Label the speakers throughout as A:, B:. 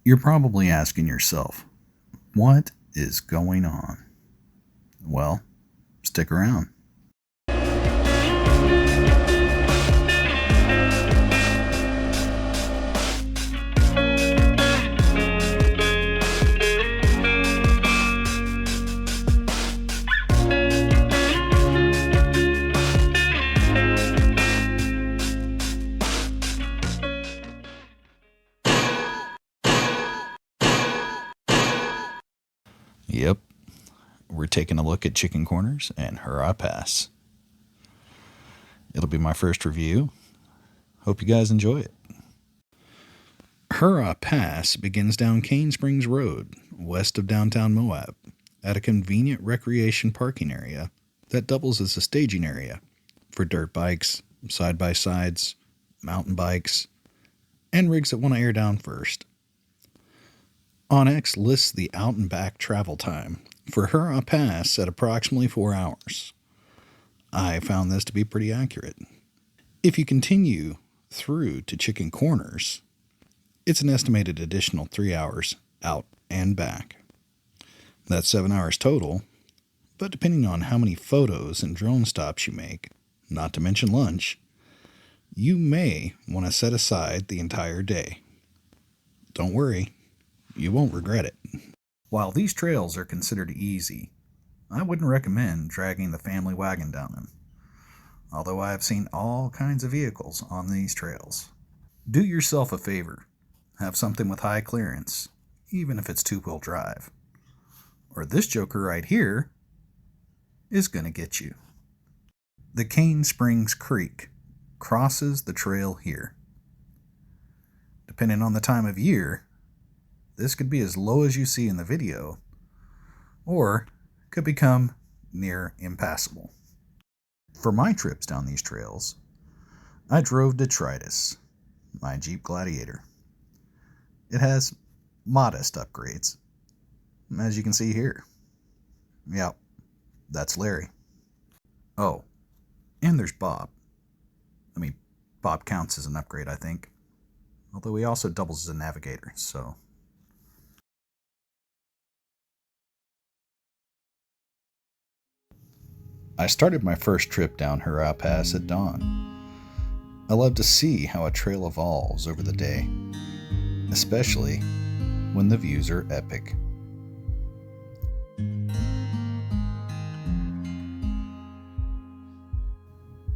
A: You're probably asking yourself, what is going on? Well, stick around. Yep, we're taking a look at chicken corners and Hurrah Pass. It'll be my first review. Hope you guys enjoy it. Hurrah Pass begins down Cane Springs Road, west of downtown Moab, at a convenient recreation parking area that doubles as a staging area for dirt bikes, side-by-sides, mountain bikes, and rigs that want to air down first. OnX lists the out and back travel time for Hurrah Pass at approximately 4 hours. I found this to be pretty accurate. If you continue through to Chicken Corners, it's an estimated additional 3 hours out and back. That's 7 hours total, but depending on how many photos and drone stops you make, not to mention lunch, you may want to set aside the entire day. Don't worry, you won't regret it. While these trails are considered easy, I wouldn't recommend dragging the family wagon down them, although I have seen all kinds of vehicles on these trails. Do yourself a favor, have something with high clearance, even if it's two-wheel drive, or this joker right here is going to get you. The Cane Springs Creek crosses the trail here. Depending on the time of year, this could be as low as you see in the video, or could become near impassable. For my trips down these trails, I drove Detritus, my Jeep Gladiator. It has modest upgrades, as you can see here. Yep, that's Larry. Oh, and there's Bob. Bob counts as an upgrade, I think, although he also doubles as a navigator, so... I started my first trip down Hurrah Pass at dawn. I love to see how a trail evolves over the day, especially when the views are epic.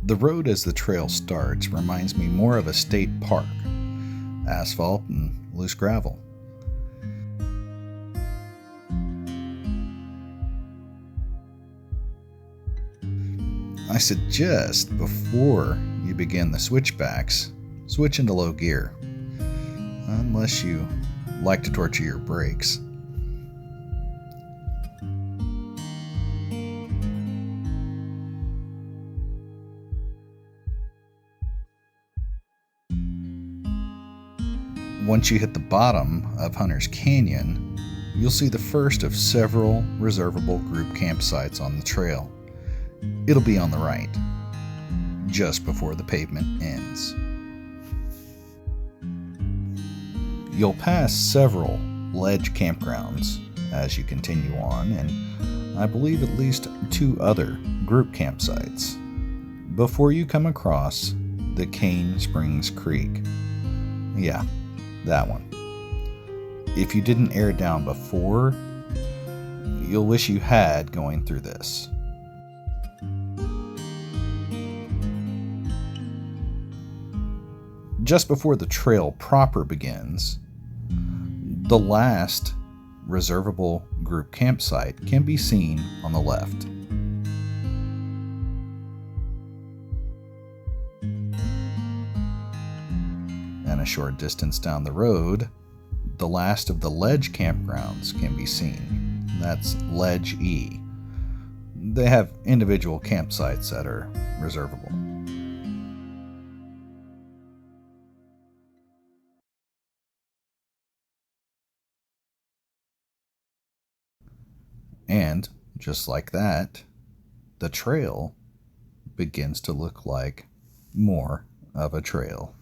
A: The road as the trail starts reminds me more of a state park, asphalt and loose gravel. I suggest before you begin the switchbacks, switch into low gear, unless you like to torture your brakes. Once you hit the bottom of Hunter's Canyon, you'll see the first of several reservable group campsites on the trail. It'll be on the right, just before the pavement ends. You'll pass several ledge campgrounds as you continue on, and I believe at least 2 other group campsites before you come across the Cane Springs Creek. Yeah, that one. If you didn't air down before, you'll wish you had going through this. Just before the trail proper begins, the last reservable group campsite can be seen on the left. And a short distance down the road, the last of the ledge campgrounds can be seen. That's Ledge E. They have individual campsites that are reservable. And just like that, the trail begins to look like more of a trail.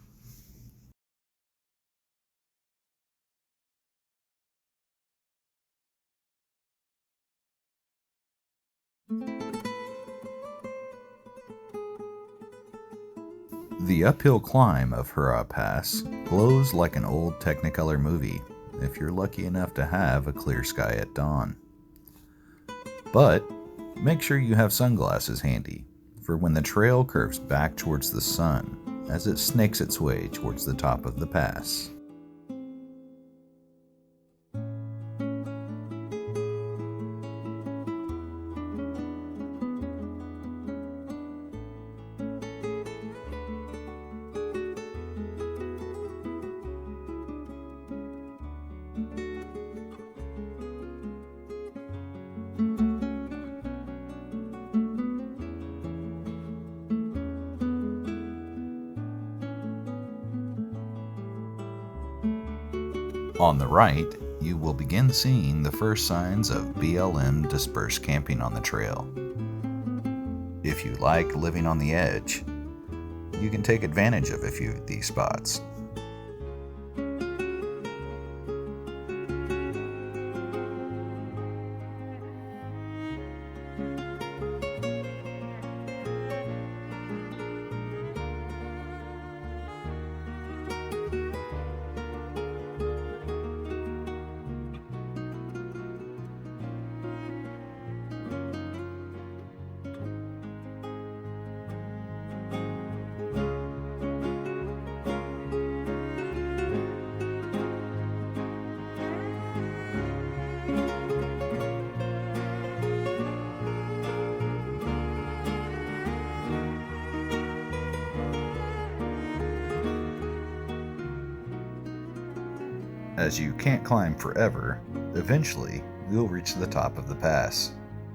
A: The uphill climb of Hurrah Pass glows like an old Technicolor movie if you're lucky enough to have a clear sky at dawn. But make sure you have sunglasses handy for when the trail curves back towards the sun as it snakes its way towards the top of the pass. On the right, you will begin seeing the first signs of BLM dispersed camping on the trail. If you like living on the edge, you can take advantage of a few of these spots. As you can't climb forever, eventually you'll reach the top of the pass.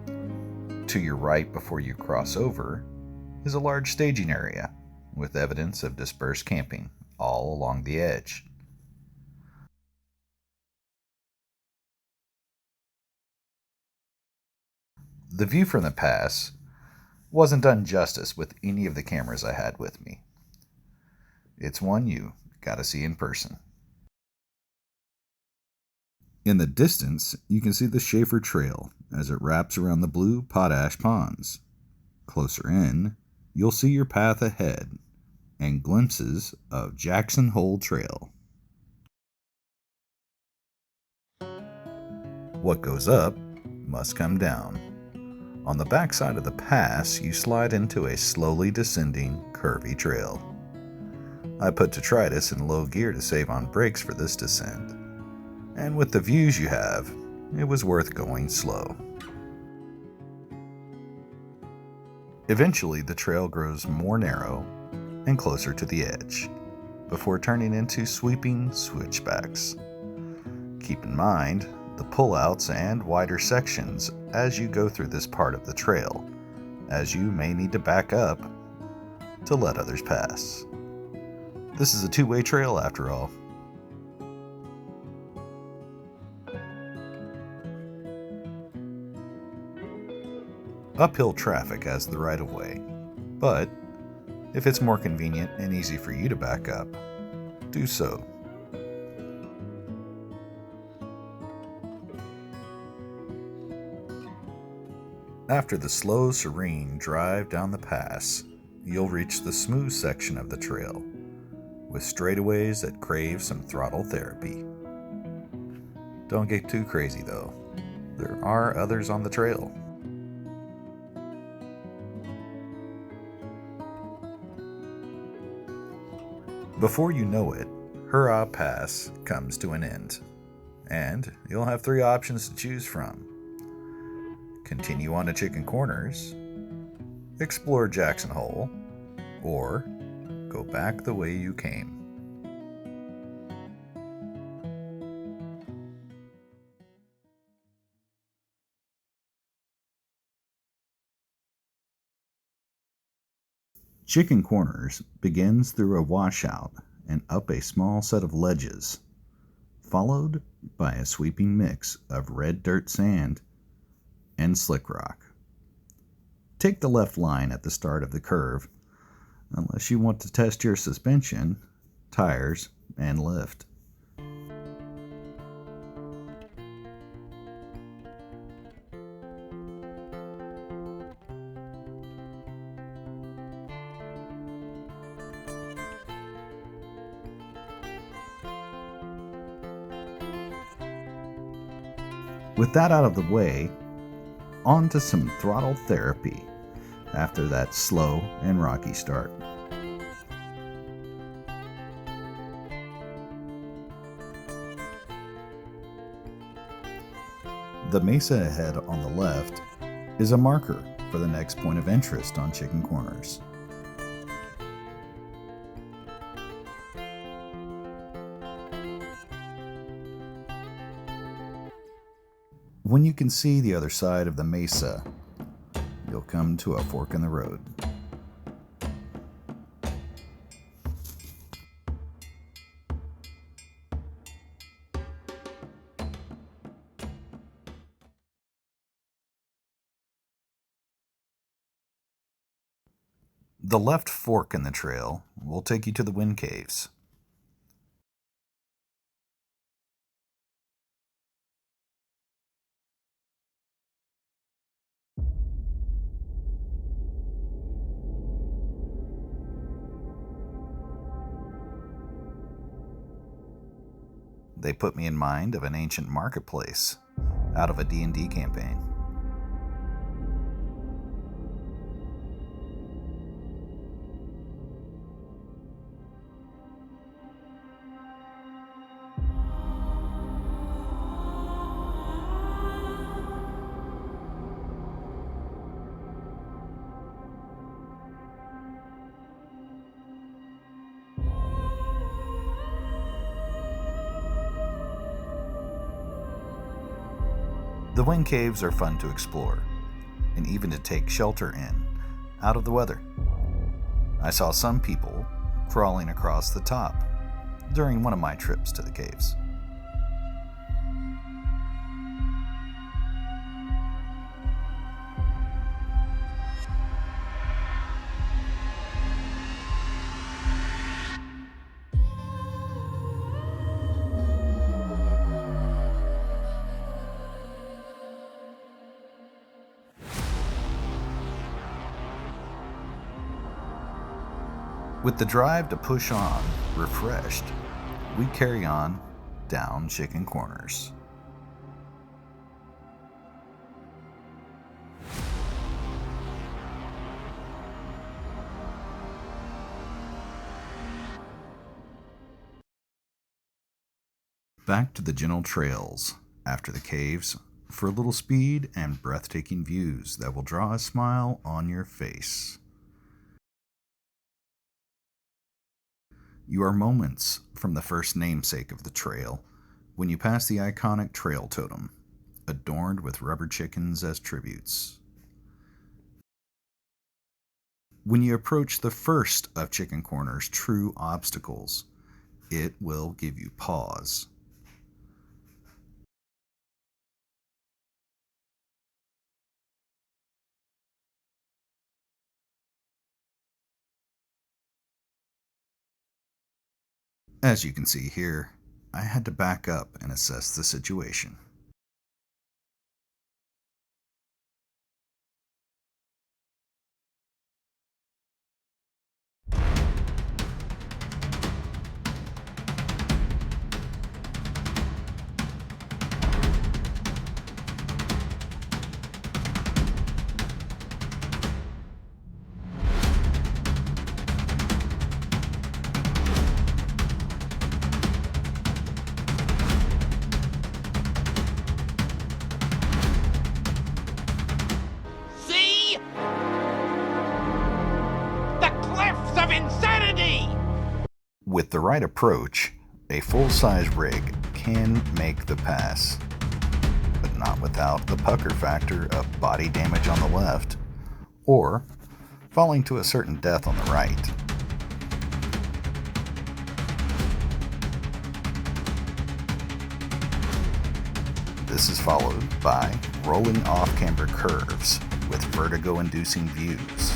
A: To your right before you cross over is a large staging area with evidence of dispersed camping all along the edge. The view from the pass wasn't done justice with any of the cameras I had with me. It's one you gotta see in person. In the distance, you can see the Schaefer Trail as it wraps around the blue potash ponds. Closer in, you'll see your path ahead and glimpses of Jackson Hole Trail. What goes up must come down. On the backside of the pass, you slide into a slowly descending, curvy trail. I put detritus in low gear to save on brakes for this descent. And with the views you have, it was worth going slow. Eventually, the trail grows more narrow and closer to the edge, before turning into sweeping switchbacks. Keep in mind the pullouts and wider sections as you go through this part of the trail, as you may need to back up to let others pass. This is a two-way trail after all. Uphill traffic has the right of way, but if it's more convenient and easy for you to back up, do so. After the slow, serene drive down the pass, you'll reach the smooth section of the trail, with straightaways that crave some throttle therapy. Don't get too crazy though, there are others on the trail. Before you know it, Hurrah Pass comes to an end, and you'll have three options to choose from. Continue on to Chicken Corners, explore Jackson Hole, or go back the way you came. Chicken Corners begins through a washout and up a small set of ledges, followed by a sweeping mix of red dirt sand and slick rock. Take the left line at the start of the curve unless you want to test your suspension, tires, and lift. With that out of the way, on to some throttle therapy after that slow and rocky start. The mesa ahead on the left is a marker for the next point of interest on Chicken Corners. When you can see the other side of the mesa, you'll come to a fork in the road. The left fork in the trail will take you to the wind caves. They put me in mind of an ancient marketplace out of a D&D campaign. The wind caves are fun to explore, and even to take shelter in, out of the weather. I saw some people crawling across the top during one of my trips to the caves. With the drive to push on refreshed, we carry on down Chicken Corners. Back to the gentle trails after the caves for a little speed and breathtaking views that will draw a smile on your face. You are moments from the first namesake of the trail when you pass the iconic trail totem, adorned with rubber chickens as tributes. When you approach the first of Chicken Corner's true obstacles, it will give you pause. As you can see here, I had to back up and assess the situation. With the right approach, a full-size rig can make the pass, but not without the pucker factor of body damage on the left, or falling to a certain death on the right. This is followed by rolling off-camber curves with vertigo-inducing views.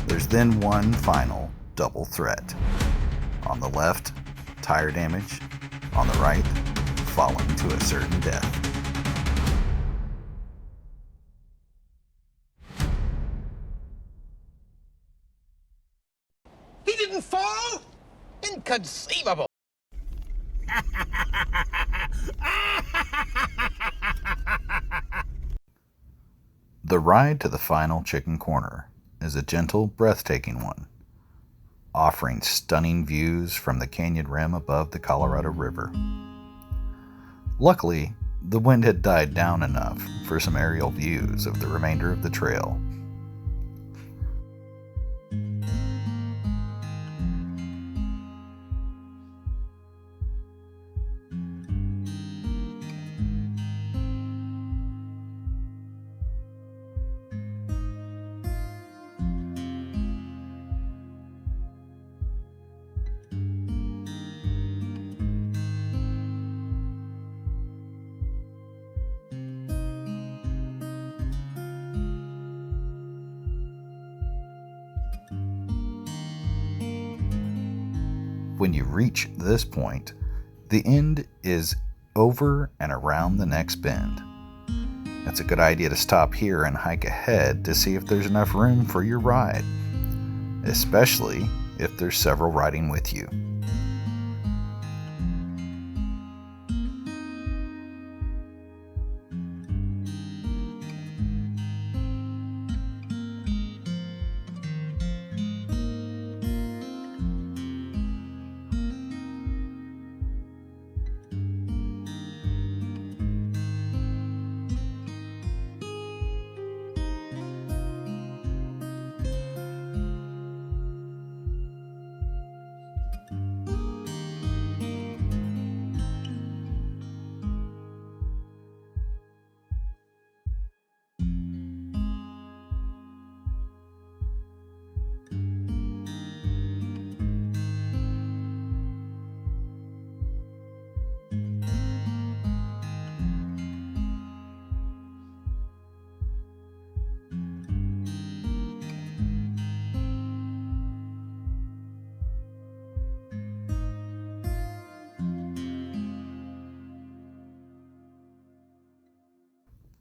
A: There's then one final double threat. On the left, tire damage. On the right, falling to a certain death.
B: He didn't fall? Inconceivable.
A: The ride to the final chicken corner is a gentle, breathtaking one, offering stunning views from the canyon rim above the Colorado River. Luckily, the wind had died down enough for some aerial views of the remainder of the trail. When you reach this point, the end is over and around the next bend. It's a good idea to stop here and hike ahead to see if there's enough room for your ride, especially if there's several riding with you.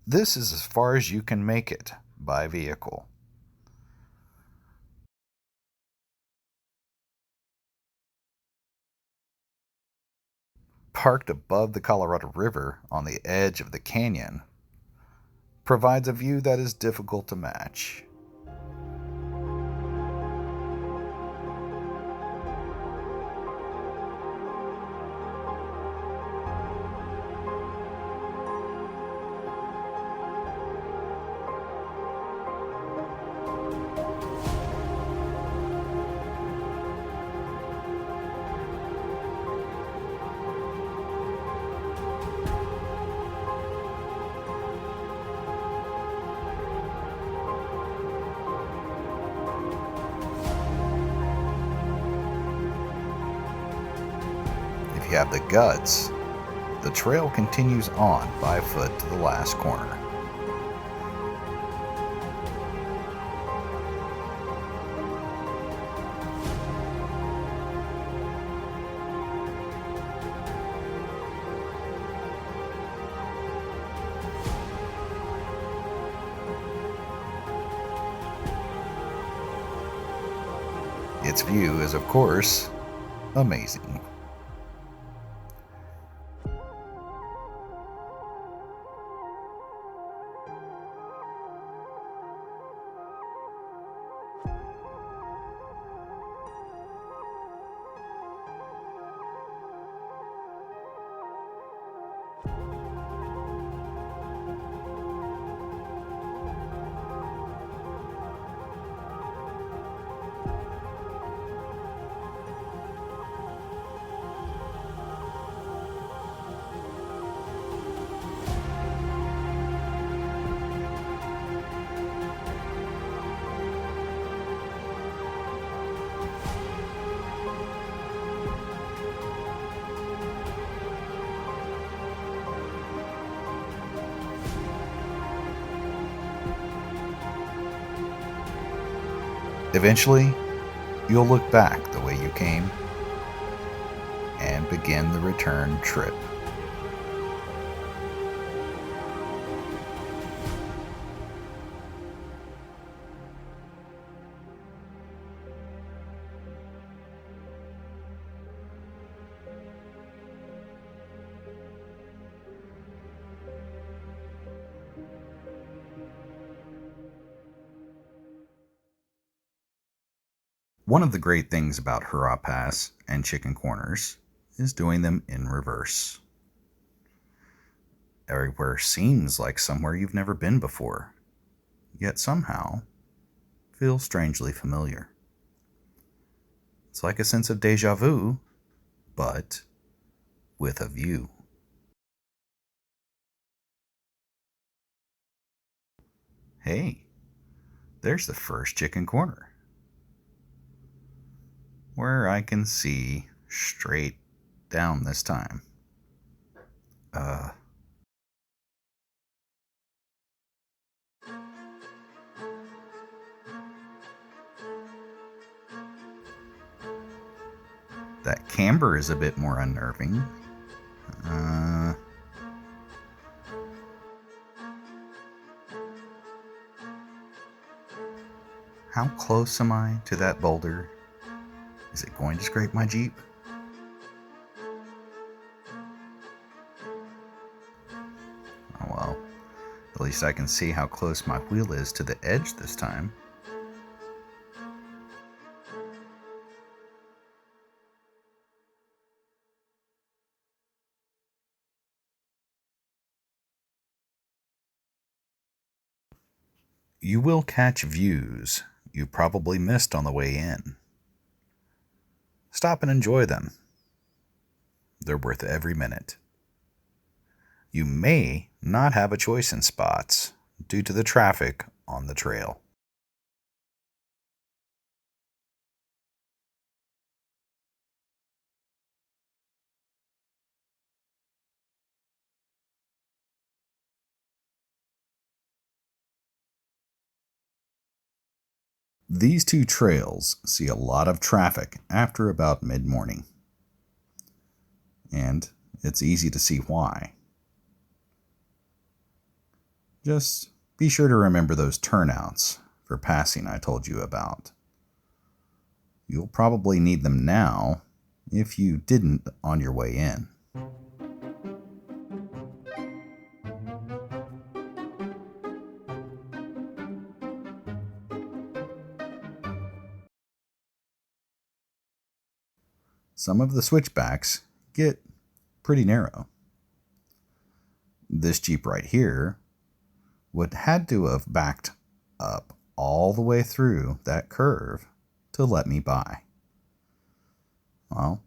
A: This is as far as you can make it by vehicle. Parked above the Colorado River on the edge of the canyon provides a view that is difficult to match. If you have the guts, the trail continues on by foot to the last corner. Its view is, of course, amazing. Eventually, you'll look back the way you came and begin the return trip. One of the great things about Hurrah Pass and chicken corners is doing them in reverse. Everywhere seems like somewhere you've never been before, yet somehow feels strangely familiar. It's like a sense of deja vu, but with a view. Hey, there's the first chicken corner, where I can see straight down this time. That camber is a bit more unnerving. How close am I to that boulder? Is it going to scrape my Jeep? Oh well, at least I can see how close my wheel is to the edge this time. You will catch views you probably missed on the way in. Stop and enjoy them. They're worth every minute. You may not have a choice in spots due to the traffic on the trail. These two trails see a lot of traffic after about mid-morning, and it's easy to see why. Just be sure to remember those turnouts for passing I told you about. You'll probably need them now if you didn't on your way in. Some of the switchbacks get pretty narrow. This Jeep right here would had to have backed up all the way through that curve to let me by. Well,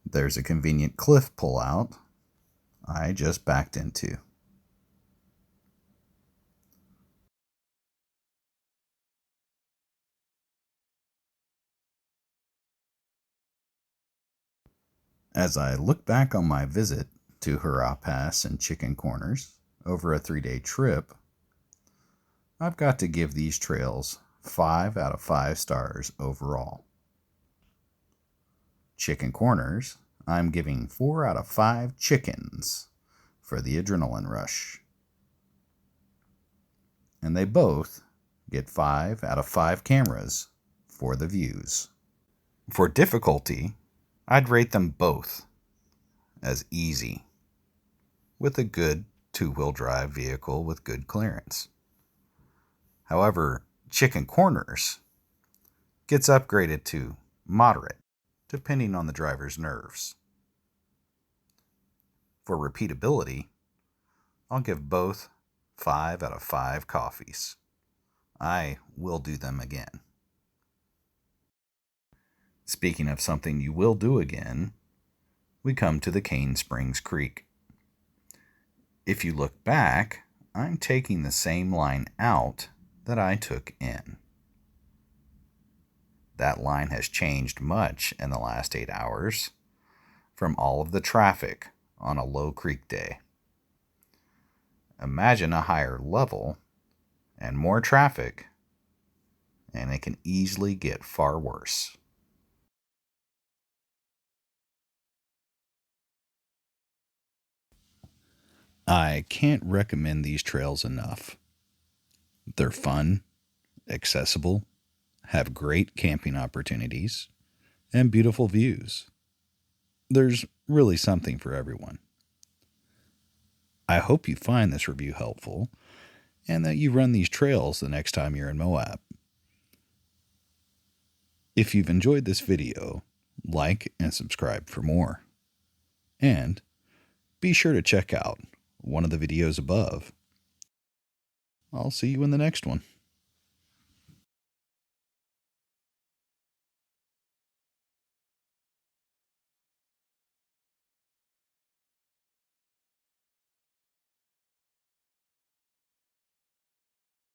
A: there's a convenient cliff pullout I just backed into. As I look back on my visit to Hurrah Pass and Chicken Corners over a 3-day trip, I've got to give these trails 5 out of 5 stars overall. Chicken Corners, I'm giving 4 out of 5 chickens for the adrenaline rush. And they both get 5 out of 5 cameras for the views. For difficulty, I'd rate them both as easy, with a good 2-wheel drive vehicle with good clearance. However, Chicken Corners gets upgraded to moderate, depending on the driver's nerves. For repeatability, I'll give both 5 out of 5 coffees. I will do them again. Speaking of something you will do again, we come to the Cane Springs Creek. If you look back, I'm taking the same line out that I took in. That line has changed much in the last 8 hours from all of the traffic on a low creek day. Imagine a higher level and more traffic, and it can easily get far worse. I can't recommend these trails enough. They're fun, accessible, have great camping opportunities, and beautiful views. There's really something for everyone. I hope you find this review helpful and that you run these trails the next time you're in Moab. If you've enjoyed this video, like and subscribe for more. And be sure to check out one of the videos above. I'll see you in the next one.